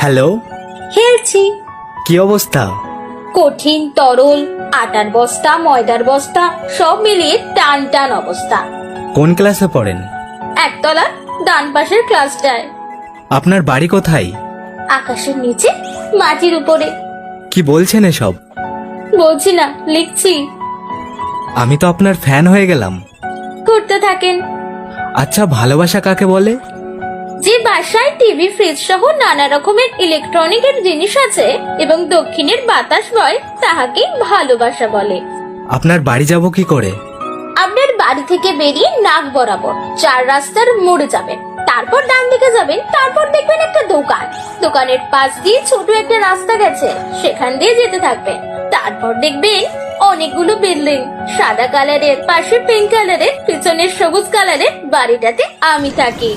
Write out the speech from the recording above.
Hello. খেলছি। কি অবস্থা? কঠিন তরল, আটার বস্তা, ময়দার বস্তা, সব মিলিয়ে টান টান অবস্থা। কোন ক্লাসে পড়েন? একতলা, ডান পাশের ক্লাসটায়। আপনার বাড়ি কোথায়? আকাশের নিচে, মাটির উপরে। কি বলছেন এসব? বলছি না, লিখছি। আমি তো আপনার ফ্যান হয়ে গেলাম। করতে থাকেন। আচ্ছা, ভালোবাসা কাকে বলে? যে বাসায় টিভি, ফ্রিজ সহ নানা রকমের ইলেকট্রনিকের জিনিস আছে এবং দক্ষিণের বাতাস বয়, তাহাকে ভালোবাসা বলে। আপনার বাড়ি যাব কি করে? আপনার বাড়ি থেকে বেরিয়ে নাক বরাবর 4 রাস্তার মোড়ে যাবেন, তারপর ডান দিকে যাবেন, তারপর দেখবেন একটা দোকান। দোকানের পাশ দিয়ে ছোট একটা রাস্তা গেছে, সেখান দিয়ে যেতে থাকবেন। তারপর দেখবেন অনেকগুলো বিল্ডিং, সাদা কালারের, পাশে পিঙ্ক কালারের, পিছনের সবুজ কালারের। বাড়িটাতে আমি থাকি।